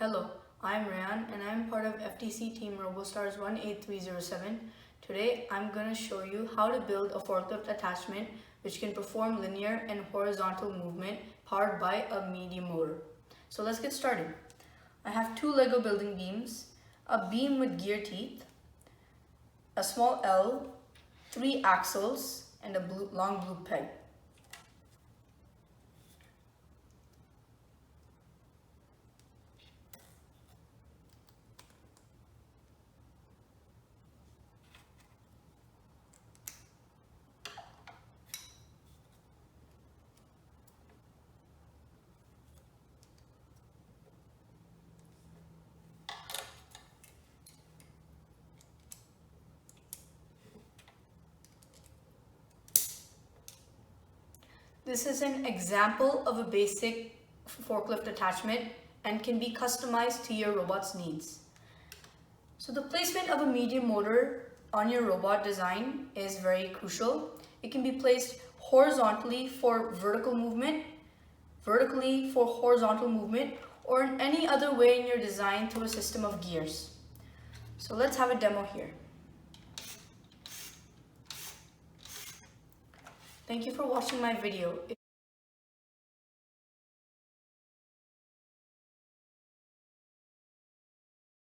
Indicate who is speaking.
Speaker 1: Hello, I'm Ryan and I'm part of FTC team RoboStars 18307. Today I'm going to show you how to build a forklift attachment which can perform linear and horizontal movement powered by a medium motor. So let's get started. I have two Lego building beams, a beam with gear teeth, a small L, 3 axles, and a long blue peg. This is an example of a basic forklift attachment and can be customized to your robot's needs. So the placement of a medium motor on your robot design is very crucial. It can be placed horizontally for vertical movement, vertically for horizontal movement, or in any other way in your design through a system of gears. So let's have a demo here. Thank you for watching my video.